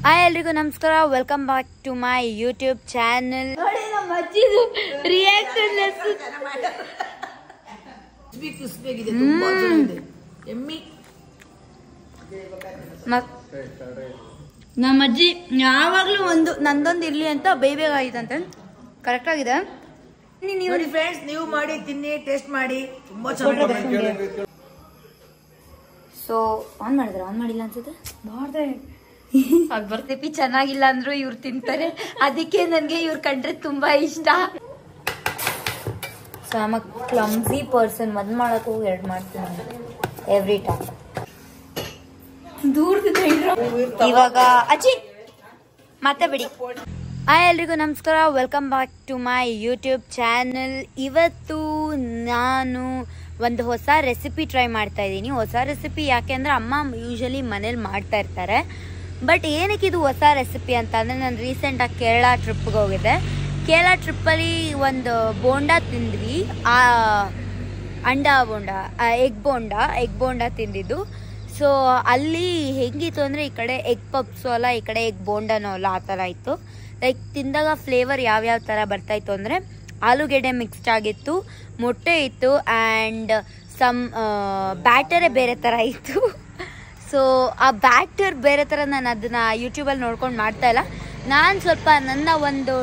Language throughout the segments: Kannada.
ಹಾಯ್ ಎಲ್ರಿಗೂ ನಮಸ್ಕಾರ, welcome back to my YouTube channel. ನೋಡಿ ನಮ್ಮ ಅಜ್ಜಿದು ರಿಯಾಕ್ಷನ್ ನಮ್ಮ ಅಜ್ಜಿ ಯಾವಾಗ್ಲೂ ಒಂದು ನಂದೊಂದು ಇರ್ಲಿ ಅಂತ ಬೇಗ ಆಯ್ತಂತೆ. ಕರೆಕ್ಟ್ ಆಗಿದೆ. ಫ್ರೆಂಡ್ಸ್, ನೀವು ಮಾಡಿ ತಿನ್ನಿ, ಟೇಸ್ಟ್ ಮಾಡಿ, ತುಂಬಾ ಚೆನ್ನಾಗಿದೆ. ಸೊ ಆನ್ ಮಾಡಿಲ್ಲ ಅನ್ಸುತ್ತೆ. ಮಾಡ್ದೆ ಬರ್ತೀಪಿ ಚೆನ್ನಾಗಿಲ್ಲ ಅಂದ್ರು ಇವ್ರು ತಿಂತಾರೆ, ಅದಕ್ಕೆ ನನ್ಗೆ ಇವ್ರು ಕಂಡ್ರೆ ತುಂಬಾ ಇಷ್ಟ. So am a clumsy person. ಮದ್ ಮಾಡಕ್ ಹೋಗಿ 2 ಮಾಡ್ತೀನಿ ಎವ್ರಿ ಟೈಮ್. ಇವಾಗ ಅಜ್ಜಿ ಮತ್ತೆ ಬಿಡಿ. ಹಾಯ್ ಎಲ್ರಿಗೂ ನಮಸ್ಕಾರ, welcome back to my YouTube channel. ಇವತ್ತು ನಾನು ಒಂದು ಹೊಸ ರೆಸಿಪಿ ಟ್ರೈ ಮಾಡ್ತಾ ಇದ್ದೀನಿ. ಹೊಸ ರೆಸಿಪಿ ಯಾಕೆಂದ್ರೆ ಅಮ್ಮ ಯೂಶಲಿ ಮನೇಲಿ ಮಾಡ್ತಾ ಇರ್ತಾರೆ. ಬಟ್ ಏನಕ್ಕೆ ಇದು ಹೊಸ ರೆಸಿಪಿ ಅಂತ ಅಂದರೆ, ನಾನು ರೀಸೆಂಟಾಗಿ ಕೇರಳ ಟ್ರಿಪ್ಗೆ ಹೋಗಿದ್ದೆ. ಕೇರಳ ಟ್ರಿಪ್ಪಲ್ಲಿ ಒಂದು ಬೋಂಡ ತಿಂದ್ವಿ, ಅಂಡಾ ಬೋಂಡ, ಎಗ್ ಬೋಂಡ ತಿಂದಿದ್ದು. ಸೊ ಅಲ್ಲಿ ಹೆಂಗಿತ್ತು ಅಂದರೆ, ಈ ಕಡೆ ಎಗ್ ಪಪ್ಸು ಅಲ್ಲ, ಈ ಕಡೆ ಎಗ್ ಬೋಂಡನೂ ಅಲ್ಲ, ಆ ಥರ ಇತ್ತು. ಲೈಕ್ ತಿಂದಾಗ ಫ್ಲೇವರ್ ಯಾವ್ಯಾವ ಥರ ಬರ್ತಾಯಿತ್ತು ಅಂದರೆ, ಆಲೂಗೆಡ್ಡೆ ಮಿಕ್ಸ್ಡ್ ಆಗಿತ್ತು, ಮೊಟ್ಟೆ ಇತ್ತು, ಆ್ಯಂಡ್ ಸಮ್ ಬ್ಯಾಟರೇ ಬೇರೆ ಥರ ಇತ್ತು. ಸೊ ಆ ಬ್ಯಾಟರ್ ಬೇರೆ ಥರ ನಾನು ಅದನ್ನು ಯೂಟ್ಯೂಬಲ್ಲಿ ನೋಡ್ಕೊಂಡು ಮಾಡ್ತಾಯಿಲ್ಲ. ನಾನು ಸ್ವಲ್ಪ ನನ್ನ ಒಂದು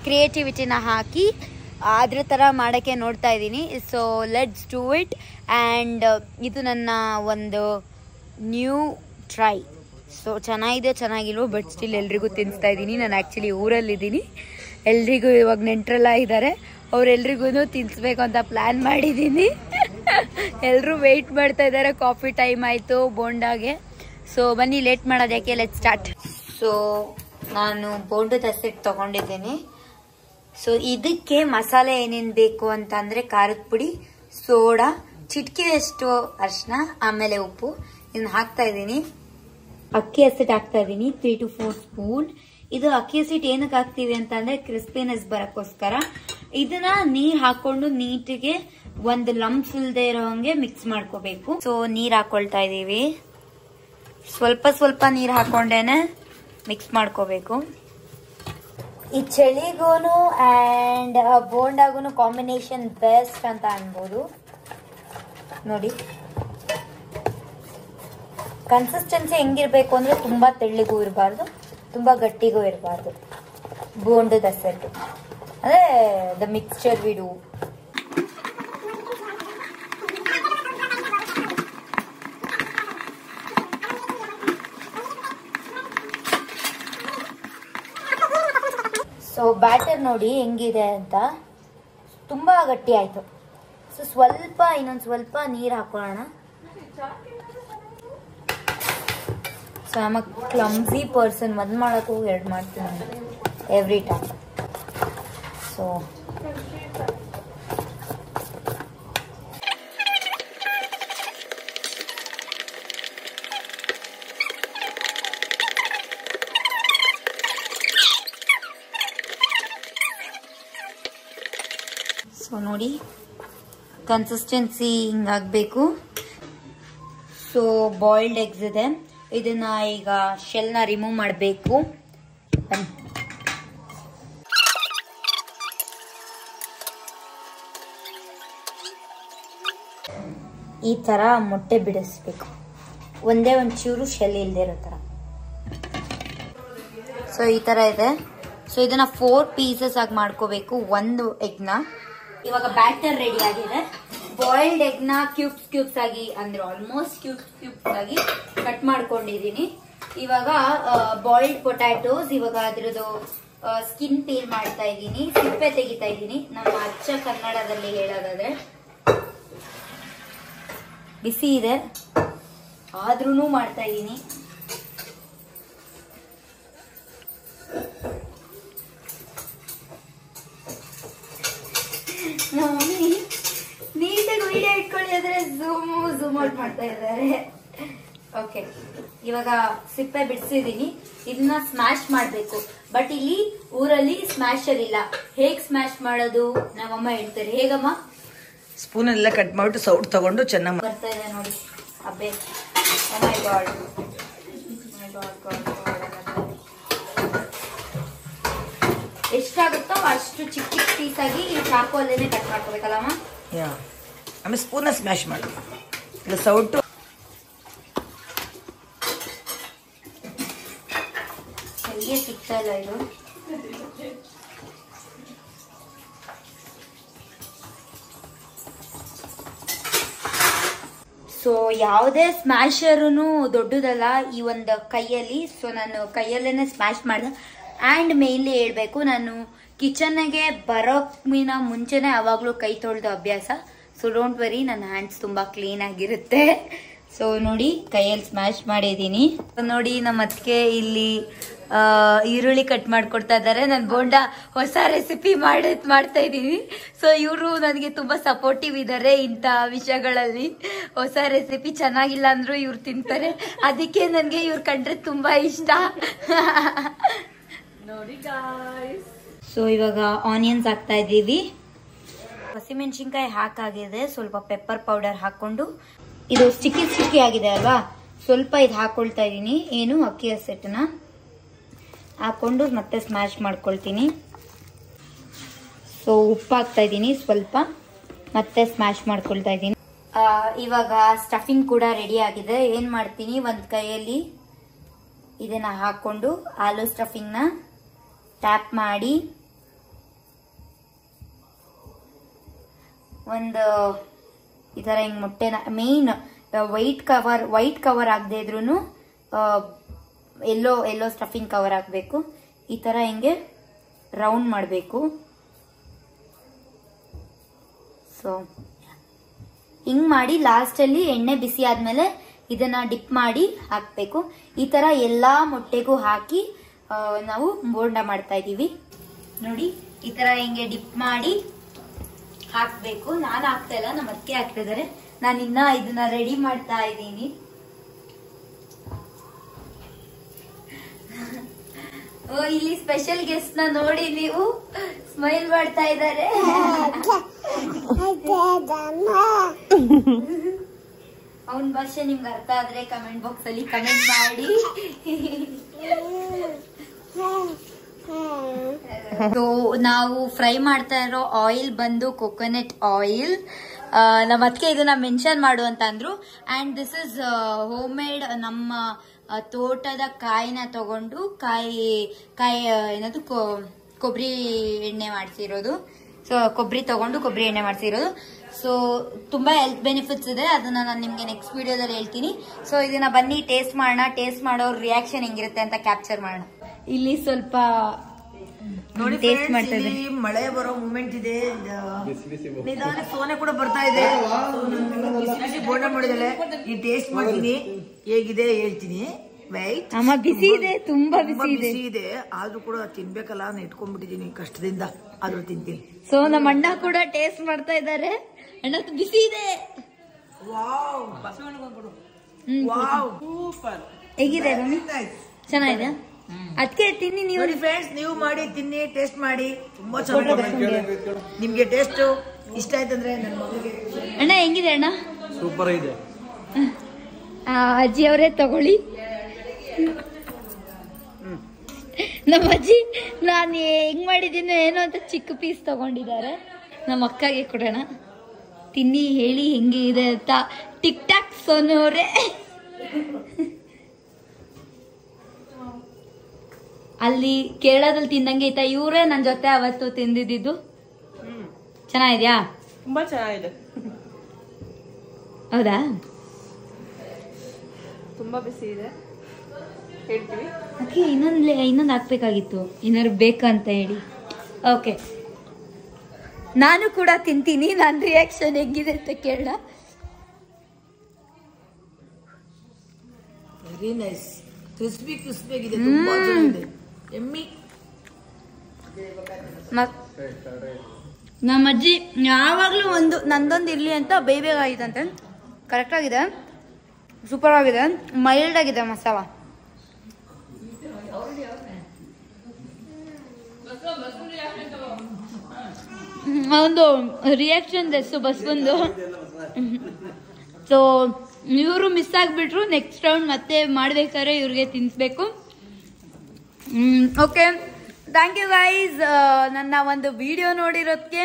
ಕ್ರಿಯೇಟಿವಿಟಿನ ಹಾಕಿ ಅದ್ರ ಥರ ಮಾಡೋಕ್ಕೆ ನೋಡ್ತಾ ಇದ್ದೀನಿ. So let's do it. And ಇದು ನನ್ನ ಒಂದು ನ್ಯೂ ಟ್ರೈ. ಸೊ ಚೆನ್ನಾಗಿಲ್ವೋ, ಬಟ್ ಸ್ಟಿಲ್ ಎಲ್ರಿಗೂ ತಿನ್ನಿಸ್ತಾ ಇದ್ದೀನಿ. ನಾನು ಆ್ಯಕ್ಚುಲಿ ಊರಲ್ಲಿದ್ದೀನಿ, ಎಲ್ರಿಗೂ ಇವಾಗ ನೆಂಟ್ರೆಲ್ಲ ಇದ್ದಾರೆ, ಅವರೆಲ್ರಿಗೂ ತಿನ್ನಿಸ್ಬೇಕು ಅಂತ ಪ್ಲ್ಯಾನ್ ಮಾಡಿದ್ದೀನಿ. ಎಲ್ಲರೂ ವೆಯ್ಟ್ ಮಾಡ್ತಾ ಇದ್ದಾರೆ. ಕಾಫಿ ಟೈಮ್ ಆಯಿತು ಬೋಂಡಾಗೆ. ಸೊ ಬನ್ನಿ, ಲೇಟ್ ಮಾಡೋದು ಯಾಕೆ, ಲೆಟ್ ಸ್ಟಾರ್ಟ್. ಸೊ ನಾನು ಬೋಂಡದ ಸೆಟ್ ತೊಗೊಂಡಿದ್ದೀನಿ. ಸೊ ಇದಕ್ಕೆ ಮಸಾಲೆ ಏನೇನು ಬೇಕು ಅಂತ ಅಂದರೆ, ಖಾರದ ಪುಡಿ, ಸೋಡಾ, ಚಿಟಿಕೆಯಷ್ಟು ಅರಿಶಿನ, ಆಮೇಲೆ ಉಪ್ಪು, ಇದನ್ನ ಹಾಕ್ತಾ ಇದ್ದೀನಿ. ಅಕ್ಕಿ ಹಸಿಟ್ಟು ಹಾಕ್ತಾ ಇದ್ದೀನಿ 3 to 4 ಸ್ಪೂನ್. ಇದು ಅಕ್ಕಿ ಹಸಿಟ್ಟು ಏನಕ್ಕೆ ಹಾಕ್ತೀವಿ ಅಂತ ಅಂದ್ರೆ, ಕ್ರಿಸ್ಪಿನೆಸ್ ಬರೋಕ್ಕೋಸ್ಕರ. ಇದನ್ನ ನೀರ್ ಹಾಕೊಂಡು ನೀಟಿಗೆ ಒಂದು ಲಂಪ್ಸ್ ಇಲ್ದೇ ಇರೋ ಹಂಗೆ ಮಿಕ್ಸ್ ಮಾಡ್ಕೋಬೇಕು. ಸೊ ನೀರ್ ಹಾಕೊಳ್ತಾ ಇದೀವಿ. ಸ್ವಲ್ಪ ನೀರ್ ಹಾಕೊಂಡೇನೆ ಮಿಕ್ಸ್ ಮಾಡ್ಕೋಬೇಕು. ಈ ಚಳಿಗೂನು ಅಂಡ್ ಬೋಂಡಾಗೂನು ಕಾಂಬಿನೇಷನ್ ಬೆಸ್ಟ್ ಅಂತ ಅನ್ಬೋದು. ನೋಡಿ ಕನ್ಸಿಸ್ಟೆನ್ಸಿ ಹೆಂಗಿರ್ಬೇಕು ಅಂದ್ರೆ, ತುಂಬಾ ತೆಳ್ಳಗೂ ಇರಬಾರ್ದು, ತುಂಬಾ ಗಟ್ಟಿಗೂ ಇರಬಾರ್ದು. ಬೋಂಡದ ಸೆಟ್ ಅಂದ್ರೆ ದ ಮಿಕ್ಸ್ಚರ್ ವಿಡು. ಸೊ ಬ್ಯಾಟರ್ ನೋಡಿ ಹೆಂಗಿದೆ ಅಂತ, ತುಂಬಾ ಗಟ್ಟಿ ಆಯ್ತು. ಸೊ ಇನ್ನೊಂದು ಸ್ವಲ್ಪ ನೀರು ಹಾಕೊಳ್ಳೋಣ. So am a clumsy person. ಮದ್ ಮಾಡಕ್ ಹೋಗಿ 2 ಮಾಡ್ತೀನಿ ಎವ್ರಿ ಟೈಮ್. ಸೊ ನೋಡಿ ಕನ್ಸಿಸ್ಟೆನ್ಸಿ ಹಿಂಗಾಗಬೇಕು. ಸೊ ಬಾಯ್ಲ್ಡ್ ಎಗ್ಸ್ ಇದೆ, ಇದನ್ನ ಈಗ ಶೆಲ್ನ ರಿಮೂವ್ ಮಾಡಬೇಕು. ಈ ತರ ಮೊಟ್ಟೆ ಬಿಡಿಸ್ಬೇಕು, ಒಂದೇ ಒಂದು ಚೂರು ಶೆಲ್ ಇಲ್ಲದೆ ಇರೋ ತರ. ಸೊ ಈ ತರ ಇದೆ. ಸೊ ಇದನ್ನ 4 ಪೀಸಸ್ ಆಗಿ ಮಾಡ್ಕೋಬೇಕು, ಒಂದು ಎಗ್ನ. ಇವಾಗ ಬ್ಯಾಟರ್ ರೆಡಿ ಆಗಿದೆ. ಬಾಯ್ಲ್ಡ್ ಎಗ್ನ ಕ್ಯೂಬ್ಸ್ ಆಗಿ, ಅಂದ್ರೆ ಆಲ್ಮೋಸ್ಟ್ ಕ್ಯೂಬ್ಸ್ ಆಗಿ ಕಟ್ ಮಾಡ್ಕೊಂಡಿದೀನಿ. ಇವಾಗ ಬಾಯ್ಲ್ಡ್ ಪೊಟ್ಯಾಟೋಸ್, ಇವಾಗ ಅದ್ರದ್ದು ಸ್ಕಿನ್ ಪೀಲ್ ಮಾಡ್ತಾ ಇದ್ದೀನಿ, ಸಿಪ್ಪೆ ತೆಗಿತಾ ಇದ್ದೀನಿ. ನಮ್ಮ ಅಚ್ಚ ಕನ್ನಡದಲ್ಲಿ ಹೇಳೋದಾದ್ರೆ, ಬಿಸಿ ಇದೆ ಆದ್ರೂ ಮಾಡ್ತಾ ಇದ್ದೀನಿ. ನೀಟಾಗಿ ವಿಡಿಯೋ ಇಟ್ಕೊಳ್ಳಿ ಆದ್ರೆ ಝೂಮ್ ಔಟ್ ಮಾಡ್ತಾ ಇದ್ದಾರೆ. ಓಕೆ, ಇವಾಗ ಸಿಪ್ಪೆ ಬಿಡಿಸಿದೀನಿ. ಇದನ್ನ ಸ್ಮ್ಯಾಶ್ ಮಾಡ್ಬೇಕು. ಬಟ್ ಇಲ್ಲಿ ಊರಲ್ಲಿ ಸ್ಮ್ಯಾಶರ್ ಇಲ್ಲ. ಹೇಗ್ ಸ್ಮ್ಯಾಶ್ ಮಾಡೋದು ನಮ್ಮಮ್ಮ ಹೇಳ್ತಾರೆ. ಹೇಗಮ್ಮ? ಸ್ಪೂನ್ ಎಲ್ಲ ಕಟ್ ಮಾಡ್ಬಿಟ್ಟು ಸೌಟ್ ತಗೊಂಡು ಚೆನ್ನಾಗಿ ಬರ್ತಾ ಇದೆ ನೋಡಿ. ಅಬ್ಬೆ, ಓ ಮೈ ಗಾಡ್. ಎಷ್ಟಾಗುತ್ತೋ ಅಷ್ಟು ಚಿಕ್ಕ ಚಿಕ್ಕ ಪೀಸಾಗಿ ಚಾಕುವಲ್ಲೇನೆ ಕಟ್ ಮಾಡ್ಕೋಬೇಕಲ್ಲಮ್ಮ. ಆಮೇಲೆ ಸ್ಪೂನ ಸ್ಮ್ಯಾಶ್ ಮಾಡಿ ಇಲ್ಲ ಸೌಟು ಕೈಗೆ ಸಿಗ್ತಾ ಇಲ್ಲ ಇದು. ಸೊ ಯಾವುದೇ ಸ್ಮ್ಯಾಶರೂ ದೊಡ್ಡದಲ್ಲ ಈ ಒಂದು ಕೈಯಲ್ಲಿ. ಸೊ ನಾನು ಕೈಯಲ್ಲೇನೆ ಸ್ಮ್ಯಾಶ್ ಮಾಡಿದೆ. ಆ್ಯಂಡ್ ಮೇನ್ಲಿ ಹೇಳ್ಬೇಕು, ನಾನು ಕಿಚನ್ಗೆ ಬರೋಕ್ಕಿನ ಮುಂಚೆನೆ ಯಾವಾಗಲೂ ಕೈ ತೊಳೆದು ಅಭ್ಯಾಸ. ಸೊ ಡೋಂಟ್ ವರಿ, ನನ್ನ ಹ್ಯಾಂಡ್ಸ್ ತುಂಬ ಕ್ಲೀನ್ ಆಗಿರುತ್ತೆ. ಸೊ ನೋಡಿ ಕೈಯಲ್ಲಿ ಸ್ಮ್ಯಾಶ್ ಮಾಡಿದ್ದೀನಿ. ನೋಡಿ ನಮ್ಮ ಅತ್ತಿಗೆ ಇಲ್ಲಿ ಈರುಳ್ಳಿ ಕಟ್ ಮಾಡ್ಕೊಡ್ತಾ ಇದ್ದಾರೆ. ನಾನು ಬೋಂಡ ಹೊಸ ರೆಸಿಪಿ ಮಾಡ್ತಾ ಇದ್ದೀನಿ. ಸೊ ಇವರು ನನಗೆ ತುಂಬಾ ಸಪೋರ್ಟಿವ್ ಇದ್ದಾರೆ ಇಂಥ ವಿಷಯಗಳಲ್ಲಿ. ಹೊಸ ರೆಸಿಪಿ ಚೆನ್ನಾಗಿಲ್ಲ ಅಂದ್ರೂ ಇವ್ರು ತಿಂತಾರೆ, ಅದಕ್ಕೆ ನನಗೆ ಇವ್ರು ಕಂಡ್ರೆ ತುಂಬಾ ಇಷ್ಟ. ನೋಡಿ ಗಾಯ್ಸ್. ಸೊ ಇವಾಗ ಆನಿಯನ್ಸ್ ಹಾಕ್ತಾ ಇದ್ದೀವಿ. ಹಸಿಮೆಣಸಿನ್ಕಾಯಿ ಹಾಕಾಗಿದೆ. ಸ್ವಲ್ಪ ಪೆಪ್ಪರ್ ಪೌಡರ್ ಹಾಕೊಂಡು, ಇದು ಸ್ಟಿಕ್ಕಿ ಆಗಿದೆ ಅಲ್ವಾ, ಸ್ವಲ್ಪ ಇದು ಹಾಕೊಳ್ತಾ ಇದ್ದೀನಿ. ಏನು ಅಕ್ಕಿ ಹಸಿಟ್ಟನ್ನ ಹಾಕೊಂಡು ಮತ್ತೆ ಸ್ಮ್ಯಾಶ್ ಮಾಡ್ಕೊಳ್ತೀನಿ. ಸೊ ಉಪ್ಪು ಹಾಕ್ತಾ ಇದ್ದೀನಿ ಸ್ವಲ್ಪ, ಮತ್ತೆ ಸ್ಮ್ಯಾಶ್ ಮಾಡ್ಕೊಳ್ತಾ ಇದ್ದೀನಿ. ಇವಾಗ ಸ್ಟಫಿಂಗ್ ಕೂಡ ರೆಡಿ ಆಗಿದೆ. ಏನ್ ಮಾಡ್ತೀನಿ, ಒಂದ್ ಕೈಯಲ್ಲಿ ಇದನ್ನ ಹಾಕೊಂಡು ಆಲೂ ಸ್ಟಫಿಂಗ್ನ ಟ್ಯಾಪ್ ಮಾಡಿ ಒಂದು ಈ ಥರ ಹಿಂಗೆ ಮೊಟ್ಟೆನ ಮೇನ್ ವೈಟ್ ಕವರ್ ಆಗದೆ ಇದ್ರೂ ಎಲ್ಲೋ ಸ್ಟಫಿಂಗ್ ಕವರ್ ಹಾಕಬೇಕು. ಈ ಥರ ಹಿಂಗೆ ರೌಂಡ್ ಮಾಡಬೇಕು. ಸೊ ಹಿಂಗೆ ಮಾಡಿ ಲಾಸ್ಟಲ್ಲಿ ಎಣ್ಣೆ ಬಿಸಿ ಆದಮೇಲೆ ಇದನ್ನ ಡಿಪ್ ಮಾಡಿ ಹಾಕಬೇಕು. ಈ ಥರ ಎಲ್ಲ ಮೊಟ್ಟೆಗೂ ಹಾಕಿ ನಾವು ಬೋಂಡ ಮಾಡ್ತಾ ಇದ್ದೀವಿ. ನೋಡಿ ಈ ಥರ ಹಿಂಗೆ ಡಿಪ್ ಮಾಡಿ ಹಾಕ್ಬೇಕು. ನಾನು ಹಾಕ್ತಾ ಇಲ್ಲ, ನಮ್ಮ ಅತ್ತಿಗೆ ಹಾಕ್ತಾ ಇದ್ದಾರೆ. ನಾನು ಇನ್ನ ಇದನ್ನ ರೆಡಿ ಮಾಡ್ತಾ ಇದ್ದೀನಿ. ಇಲ್ಲಿ ಸ್ಪೆಷಲ್ ಗೆಸ್ಟ್ ನ ನೋಡಿ ನೀವು ಸ್ಮೈಲ್ ಮಾಡ್ತಾ ಇದ್ದಾರೆ. ಅವನ ಭಾಷೆ ನಿಮ್ಗೆ ಅರ್ಥ ಆದ್ರೆ ಕಮೆಂಟ್ ಬಾಕ್ಸ್ ಅಲ್ಲಿ ಕಮೆಂಟ್ ಮಾಡಿ. ನಾವು ಫ್ರೈ ಮಾಡ್ತಾ ಇರೋ ಆಯಿಲ್ ಬಂದು ಕೊಕೊನಟ್ ಆಯಿಲ್. ನಮ್ಮ ಅದಕ್ಕೆ ಇದನ್ನ ಮೆನ್ಷನ್ ಮಾಡು ಅಂತ ಅಂದ್ರು. And this is home made. ನಮ್ಮ ತೋಟದ ಕಾಯಿನ ತಗೊಂಡು ಕಾಯಿ ಏನದು ಕೊಬ್ಬರಿ ಎಣ್ಣೆ ಮಾಡಿಸಿರೋದು. ಸೊ ಕೊಬ್ಬರಿ ತಗೊಂಡು ಕೊಬ್ಬರಿ ಎಣ್ಣೆ ಮಾಡಿಸಿರೋದು. ಸೊ ತುಂಬಾ ಹೆಲ್ತ್ ಬೆನಿಫಿಟ್ಸ್ ಇದೆ, ಅದನ್ನ ನಾನು ನಿಮ್ಗೆ ನೆಕ್ಸ್ಟ್ ವಿಡಿಯೋದಲ್ಲಿ ಹೇಳ್ತೀನಿ. ಸೊ ಇದನ್ನ ಬನ್ನಿ ಟೇಸ್ಟ್ ಮಾಡೋಣ. ಟೇಸ್ಟ್ ಮಾಡೋರ್ ರಿಯಾಕ್ಷನ್ ಹೆಂಗಿರುತ್ತೆ ಅಂತ ಕ್ಯಾಪ್ಚರ್ ಮಾಡೋಣ. ಇಲ್ಲಿ ಸ್ವಲ್ಪ ನೋಡಿ ಟೇಸ್ಟ್ ಮಾಡ್ತಾ ಇದ್ದೀನಿ. ಮಳೆ ಬರೋ ಮೂಮೆಂಟ್ ಇದೆ. ನಿಧಾನ ಸೋನೆ ಕೂಡ ಬರ್ತಾ ಇದೆ. ಬಿಸಿ ಬಿಸಿ ಬೋಂಡ ಮಾಡಿದಾಳೆ. ಈ ಟೇಸ್ಟ್ ಮಾಡ್ತೀನಿ, ಹೇಗಿದೆ ಹೇಳ್ತೀನಿ. ವೈಟ್ ಅಮ್ಮ ಬಿಸಿ ಇದೆ, ತುಂಬಾ ಬಿಸಿ ಇದೆ. ಆದ್ರೂ ಕೂಡ ತಿನ್ಬೇಕಲ್ಲ, ನಾನು ಇಟ್ಕೊಂಡ್ಬಿಟ್ಟಿದೀನಿ ಕಷ್ಟದಿಂದ, ಆದ್ರೂ ತಿಂತೀನಿ. ಸೊ ನಮ್ಮ ಅಣ್ಣ ಕೂಡ ಟೇಸ್ಟ್ ಮಾಡ್ತಾ ಇದ್ದಾರೆ. ಅಣ್ಣ ಬಿಸಿ ಇದೆ. ಹೇಗಿದೆ ಚೆನ್ನಾಗಿದೆ. ಅದಕ್ಕೆ ತಿನ್ನಿ ನೀವು. ನೋಡಿ ಫ್ರೆಂಡ್ಸ್, ನೀವು ಮಾಡಿ ತಿನ್ನಿ, ಟೇಸ್ಟ್ ಮಾಡಿ, ತುಂಬಾ ಚೆನ್ನಾಗಿದೆ. ನಿಮ್ಗೆ ಟೇಸ್ಟ್ ಇಷ್ಟ ಆಯ್ತಂದ್ರೆ ನನ್ನ ಮಗಳಿಗೆ. ಅಣ್ಣ ಹೆಂಗಿದೆ ಅಣ್ಣ? ಸೂಪರ್ ಇದೆ. ಅಜ್ಜಿ ಅವರೇ ತಗೊಳ್ಳಿ. ನಮ್ಮ ಅಜ್ಜಿ ನಾನು ಹೆಂಗ್ ಮಾಡಿದ್ದೀನೋ ಏನೋ ಅಂತ ಚಿಕ್ಕ ಪೀಸ್ ತಗೊಂಡಿದ್ದಾರೆ. ನಮ್ಮ ಅಕ್ಕಗೆ ಕೊಡೋಣ. ತಿನ್ನಿ ಹೇಳಿ ಹೆಂಗೆ ಇದೆ ಅಂತ. ಟಿಕ್ ಟಾಕ್ ಸೋನೋರೆ. ಅಲ್ಲಿ ಕೇರಳದಲ್ಲಿ ತಿಂದಂಗೆ ಐತಾ? ಇವರೇ ನನ್ನ ಜೊತೆ ಅವತ್ತು ತಿಂದಿದ್ದು. ಚೆನ್ನಾಗಿದ್ಯಾ? ತುಂಬಾ ಚೆನ್ನಾಗಿದೆ. ಹೌದಾ? ತುಂಬಾ ಬಿಸಿ ಇದೆ ಹೇಳ್ತೀವಿ. ಓಕೆ, ಇನ್ನೊಂದು ಹಾಕ್ಬೇಕಾಗಿತ್ತು, ಏನಾದ್ರು ಬೇಕಂತ ಹೇಳಿ. ಓಕೆ, ನಾನು ಕೂಡ ತಿಂತೀನಿ. ನನ್ನ ರಿಯಾಕ್ಷನ್ ಹೆಂಗಿದೆ ಅಂತ ಕೇಳ. ವೆರಿ ನೈಸ್, ಕ್ರಿಸ್ಪಿ ಆಗಿದೆ, ತುಂಬಾ ಚೆನ್ನಾಗಿದೆ. ಎಮ್ಮಿ. ನಮ್ಮ ಅಜ್ಜಿ ಯಾವಾಗಲೂ ನಂದೊಂದು ಇರ್ಲಿ ಅಂತ ಬೇಗ ಆಗಿದಂತೆ. ಕರೆಕ್ಟ್ ಆಗಿದೆ, ಸೂಪರ್ ಆಗಿದೆ, ಮೈಲ್ಡ್ ಆಗಿದೆ ಮಸಾಲ. ಒಂದು ರಿಯಾಕ್ಷನ್ ಎಷ್ಟು ಬಸ್ಬಂದು. ಸೊ ಇವರು ಮಿಸ್ ಆಗಿಬಿಟ್ರು. ನೆಕ್ಸ್ಟ್ ರೌಂಡ್ ಮತ್ತೆ ಮಾಡ್ಬೇಕಾದ್ರೆ ಇವ್ರಿಗೆ ತಿನ್ನಿಸ್ಬೇಕು. Okay, thank you guys. ನನ್ನ ಒಂದು ವಿಡಿಯೋ ನೋಡಿರೋದಕ್ಕೆ.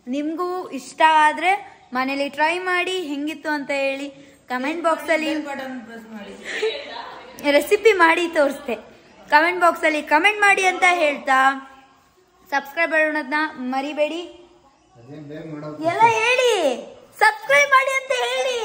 ನಿಮಗೂ ಇಷ್ಟ ಆದರೆ ಮನೇಲಿ ಟ್ರೈ ಮಾಡಿ ಹೆಂಗಿತ್ತು ಅಂತ ಹೇಳಿ ಕಮೆಂಟ್ ಬಾಕ್ಸಲ್ಲಿ. ರೆಸಿಪಿ ಮಾಡಿ ತೋರಿಸ್ದೆ. ಕಮೆಂಟ್ ಬಾಕ್ಸಲ್ಲಿ ಕಮೆಂಟ್ ಮಾಡಿ ಅಂತ ಹೇಳ್ತಾ ಸಬ್ಸ್ಕ್ರೈಬ್ ಮಾಡೋದನ್ನ ಮರಿಬೇಡಿ. ಎಲ್ಲ ಹೇಳಿ, ಸಬ್ಸ್ಕ್ರೈಬ್ ಮಾಡಿ ಅಂತ ಹೇಳಿ.